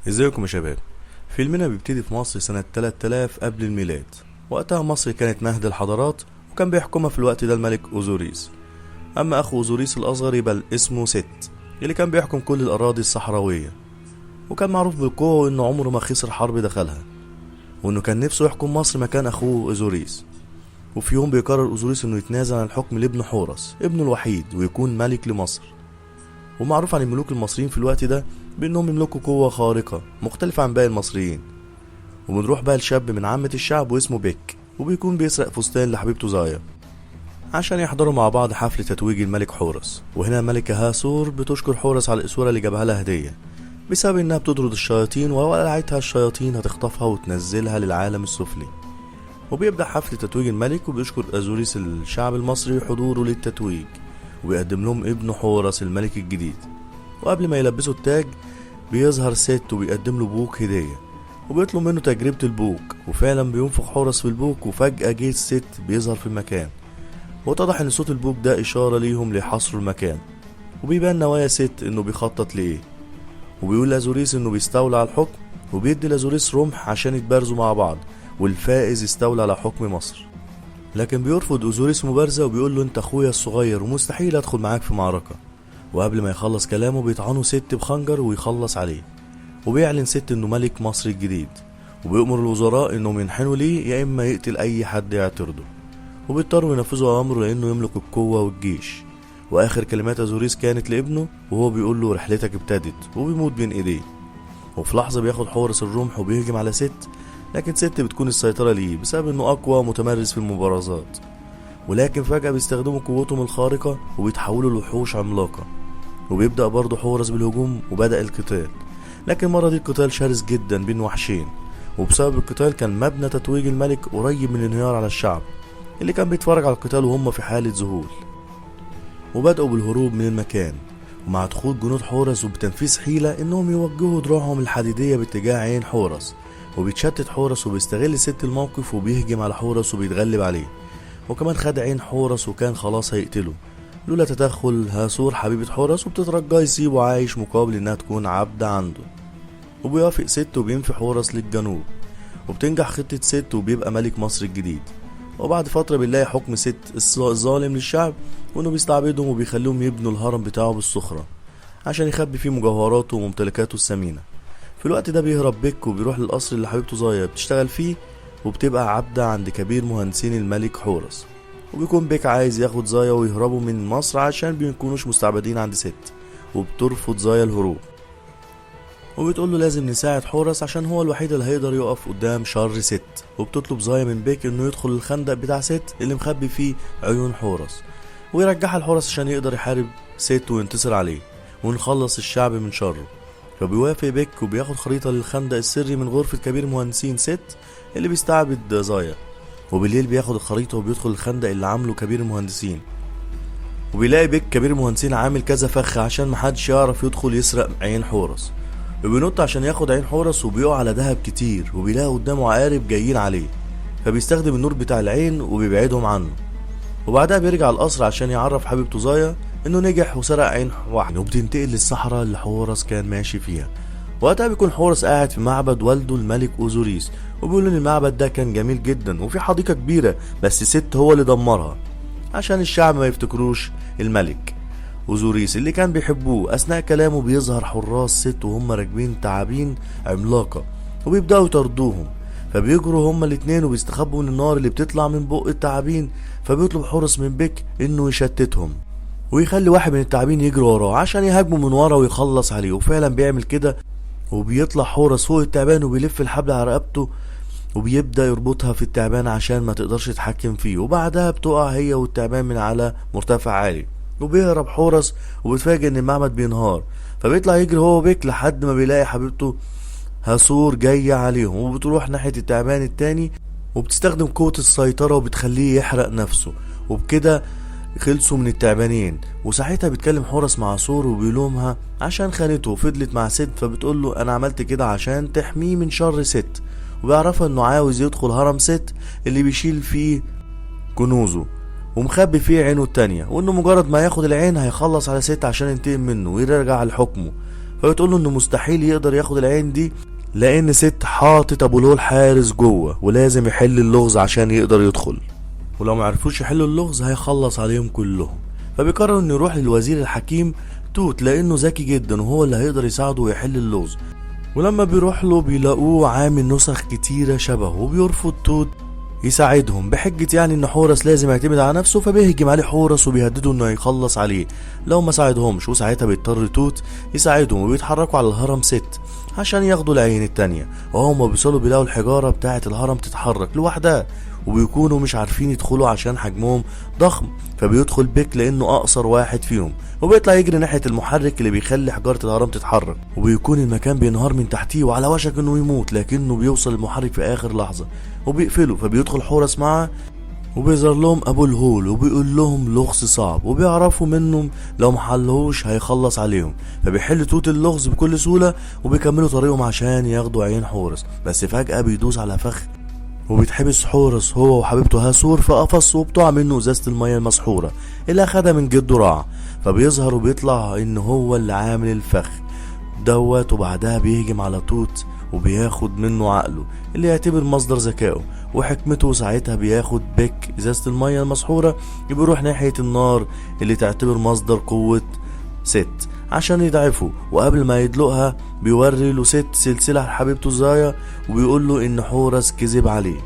ازيكم يا شباب. فيلمنا بيبتدي في مصر سنة 3000 قبل الميلاد. وقتها مصر كانت مهد الحضارات، وكان بيحكمها في الوقت ده الملك أوزوريس. أما أخو أوزوريس الأصغر يبقى اسمه ست، اللي كان بيحكم كل الأراضي الصحراوية، وكان معروف بالقوة وإنه عمره ما خسر حرب دخلها، وإنه كان نفسه يحكم مصر مكان أخوه أوزوريس. وفي يوم بيقرر أوزوريس إنه يتنازل عن الحكم لابنه حورس ابنه الوحيد ويكون ملك لمصر. ومعروف عن الملوك المصريين في الوقت ده بأنهم يملكوا قوة خارقة مختلفة عن باقي المصريين. وبنروح بقى لشاب من عامة الشعب واسمه بيك، وبيكون بيسرق فستان لحبيبته زايا عشان يحضروا مع بعض حفل تتويج الملك حورس. وهنا الملكة هاسور بتشكر حورس على الإسورة اللي جابها لها هدية، بسبب إنها بتطرد الشياطين، ووقعتها الشياطين هتخطفها وتنزلها للعالم السفلي. وبيبدأ حفل تتويج الملك، وبيشكر أزوريس الشعب المصري حضوره للتتويج، وبيقدم لهم ابنه حورس الملك الجديد. وقبل ما يلبسوا التاج بيظهر ست وبيقدم له بوق هدية، وبيطلب منه تجربة البوق. وفعلا بينفخ حورس في البوق، وفجأة جه الست بيظهر في المكان، واتضح ان صوت البوق ده اشارة ليهم لحصر المكان. وبيبان نوايا ست انه بيخطط ليه، وبيقول لازوريس انه بيستولى على الحكم، وبيدي لازوريس رمح عشان يتبارزوا مع بعض، والفائز يستولى على حكم مصر. لكن بيرفض أوزوريس مبارزة، وبيقول له انت اخويا الصغير ومستحيل ادخل معاك في معركة. وقبل ما يخلص كلامه بيطعنه ست بخنجر ويخلص عليه، وبيعلن ست انه ملك مصر الجديد، وبيأمر الوزراء انهم ينحنوا ليه يا اما يقتل اي حد يعترضه. وبيضطروا ينفذوا امره لانه يملك القوة والجيش. واخر كلمات ازوريس كانت لابنه وهو بيقول له رحلتك ابتدت، وبيموت بين ايديه. وفي لحظة بياخد حورس الرمح وبيهجم على ست، لكن ست بتكون السيطرة ليه بسبب انه اقوى ومتمرس في المبارزات. ولكن فجأة بيستخدموا قوتهم الخارقة وبيتحولوا لوحوش عملاقة. وبيبدأ برضه حورس بالهجوم، وبدأ القتال. لكن المرة دي القتال شرس جدا بين وحشين، وبسبب القتال كان مبنى تتويج الملك قريب من الانهيار على الشعب اللي كان بيتفرج على القتال وهم في حالة ذهول. وبدأوا بالهروب من المكان، ومع دخول جنود حورس وبتنفيذ حيلة انهم يوجهوا دروعهم الحديدية باتجاه عين حورس. وبيتشتت حورس وبيستغل ست الموقف وبيهجم على حورس وبيتغلب عليه، وكمان خد عين حورس وكان خلاص هيقتله لولا تدخل هاسور حبيبة حورس، وبتترجاه يسيبه عايش مقابل انها تكون عبد عنده. وبيوافق ست وبينفي حورس للجنوب، وبتنجح خطة ست وبيبقى ملك مصر الجديد. وبعد فترة بنلاقي حكم ست الظالم للشعب، وانه بيستعبدهم وبيخليهم يبنوا الهرم بتاعه بالصخرة عشان يخبي فيه مجوهراته وممتلكاته الثمينة. في الوقت ده بيهرب بيك وبيروح للقصر اللي حبيبته زايا بتشتغل فيه، وبتبقى عبدة عند كبير مهندسين الملك حورس. وبيكون بيك عايز ياخد زايا ويهربوا من مصر عشان بيكونوش مستعبدين عند ست، وبترفض زايا الهروب، وبتقول له لازم نساعد حورس عشان هو الوحيد اللي هيقدر يقف قدام شر ست. وبتطلب زايا من بيك انه يدخل الخندق بتاع ست اللي مخبي فيه عيون حورس، ويرجعها لحورس عشان يقدر يحارب ست وينتصر عليه ونخلص الشعب من شره. فبيوافق بيك وبياخد خريطة للخندق السري من غرفة كبير مهندسين ست اللي بيستعبد زايا. وبالليل بياخد الخريطة وبيدخل الخندق اللي عامله كبير المهندسين، وبيلاقي بيك كبير المهندسين عامل كذا فخ عشان محدش يعرف يدخل يسرق عين حورس. وبينط عشان ياخد عين حورس وبيقع على دهب كتير، وبيلاقي قدامه عقارب جايين عليه، فبيستخدم النور بتاع العين وبيبعدهم عنه. وبعدها بيرجع القصر عشان يعرف حبيبته زايا انه نجح وسرق عين واحد. وبتنتقل للصحراء اللي حورس كان ماشي فيها. وقتها بيكون حورس قاعد في معبد والده الملك أوزوريس، وبيقول ان المعبد ده كان جميل جدا وفي حديقة كبيرة، بس ست هو اللي دمرها عشان الشعب ما يفتكروش الملك أوزوريس اللي كان بيحبوه. اثناء كلامه بيظهر حراس ست وهم راكبين تعابين عملاقة، وبيبدأوا يطردوهم. فبيجروا هما الاتنين وبيستخبوا من النار اللي بتطلع من بق التعابين. فبيطلب حورس من بيك انه يشتتهم ويخلي واحد من التعابين يجري وراه عشان يهاجمه من ورا ويخلص عليه. وفعلا بيعمل كده، وبيطلع حورس فوق التعبان وبيلف الحبل على رقبته وبيبدأ يربطها في التعبان عشان ما تقدرش تتحكم فيه. وبعدها بتقع هي والتعبان من على مرتفع عالي، وبيهرب حورس وبتفاجئ ان المعبد بينهار. فبيطلع يجري هو وبيك لحد ما بيلاقي حبيبته هاسور جاية عليهم، وبتروح ناحية التعبان التاني وبتستخدم قوة السيطرة وبتخليه يحرق نفسه. وبكده خلصوا من التعبانين. وساعتها بيتكلم حورس مع سور وبيلومها عشان خانته وفضلت مع ست، فبتقول له انا عملت كده عشان تحميه من شر ست. وبيعرفها انه عاوز يدخل هرم ست اللي بيشيل فيه كنوزه ومخبي فيه عينه التانية، وانه مجرد ما ياخد العين هيخلص على ست عشان ينتقم منه ويرجع لحكمه. فبتقول له انه مستحيل يقدر ياخد العين دي، لان ست حاطط ابو الهول حارس جوه ولازم يحل اللغز عشان يقدر يدخل، ولو معرفوش يحلوا اللغز هيخلص عليهم كلهم. فبيقرر انه يروح للوزير الحكيم توت لانه ذكي جدا وهو اللي هيقدر يساعده ويحل اللغز. ولما بيروح له بيلاقوه عامل نسخ كتيرة شبهه، وبيرفض توت يساعدهم بحجة يعني ان حورس لازم يعتمد على نفسه، فبيهجم عليه حورس وبيهدده انه يخلص عليه لو ما ساعدهمش. وساعتها بيضطر توت يساعدهم وبيتحركوا على الهرم 6 عشان ياخدوا العين التانية. وهم بيوصلوا بيلاقوا الحجارة بتاعة الهرم تتحرك لوحدها، وبيكونوا مش عارفين يدخلوا عشان حجمهم ضخم. فبيدخل بيك لانه اقصر واحد فيهم، وبيطلع يجري ناحية المحرك اللي بيخلي حجارة الهرم تتحرك، وبيكون المكان بينهار من تحتيه وعلى وشك انه يموت، لكنه بيوصل المحرك في اخر لحظة وبيقفله. فبيدخل حورس معاه وبيظهر لهم ابو الهول وبيقول لهم لغز صعب، وبيعرفوا منهم لو محلهوش هيخلص عليهم. فبيحل توت اللغز بكل سهولة وبيكملوا طريقهم عشان ياخدوا عين حورس. بس فجأة بيدوس على فخ وبيتحبس حورس هو وحبيبته هاسور في قفص، وبتقع منه ازازة المية المسحورة اللي اخدها من جده رع. فبيظهر وبيطلع ان هو اللي عامل الفخ دوت، وبعدها بيهجم على توت وبياخد منه عقله اللي يعتبر مصدر ذكائه وحكمته. ساعتها بياخد بيك ازازة المية المسحورة بيروح ناحية النار اللي تعتبر مصدر قوة ست عشان يضعفه، وقبل ما يدلقها بيوري له ست سلسلة لحبيبته زايا وبيقول له ان حورس كذب عليه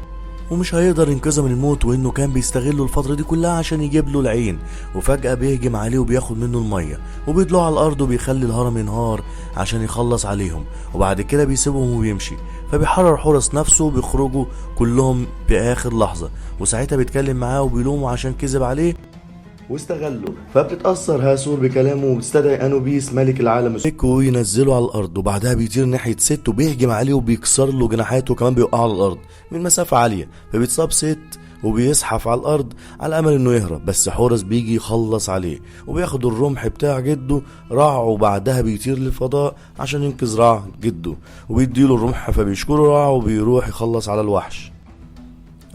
ومش هيقدر ينقذه من الموت، وانه كان بيستغله الفترة دي كلها عشان يجيب له العين. وفجأة بيهجم عليه وبياخد منه المية وبيطلعوا على الارض وبيخلي الهرم ينهار عشان يخلص عليهم، وبعد كده بيسيبهم وبيمشي. فبيحرر حورس نفسه وبيخرجوا كلهم باخر لحظة، وساعتها بيتكلم معاه وبيلومه عشان كذب عليه واستغله. فبتتأثر هاسور بكلامه وبتستدعي انوبيس ملك العالم وينزله على الارض، وبعدها بيطير ناحية ست وبيهجم عليه وبيكسر له جناحاته وكمان بيوقعه على الارض من مسافة عالية. فبيتصاب ست وبيزحف على الارض على امل انه يهرب، بس حورس بيجي يخلص عليه وبياخد الرمح بتاع جده رع، وبعدها بيطير للفضاء عشان ينقذ رع جده وبيديله الرمح. فبيشكره رع وبيروح يخلص على الوحش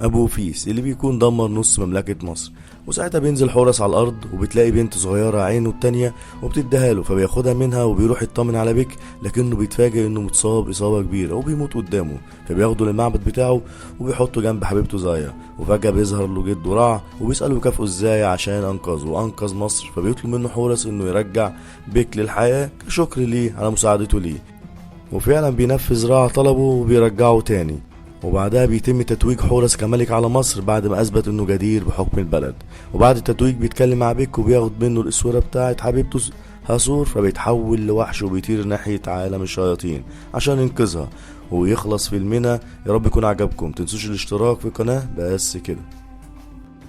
ابو فيس اللي بيكون دمر نص مملكة مصر. وساعتها بينزل حورس على الارض وبتلاقي بنت صغيرة عينه التانية وبتديها له، فبياخدها منها وبيروح يطمن على بيك، لكنه بيتفاجئ انه متصاب اصابة كبيرة وبيموت قدامه. فبياخده للمعبد بتاعه وبيحطه جنب حبيبته زايا، وفجأة بيظهر له جده رع وبيسأله يكافئه ازاي عشان انقذه وانقذ مصر. فبيطلب منه حورس انه يرجع بيك للحياة كشكر ليه على مساعدته ليه، وفعلا بينفذ رع طلبه وبيرجعه تاني. وبعدها بيتم تتويج حورس كملك على مصر بعد ما اثبت انه جدير بحكم البلد. وبعد التتويج بيتكلم مع بيك وبياخد منه الاسوره بتاعت حبيبته هاسور، فبيتحول لوحش وبيطير ناحيه عالم الشياطين عشان ينقذها ويخلص فيلمنا. يا رب يكون عجبكم، متنسوش الاشتراك في القناه. بس كده.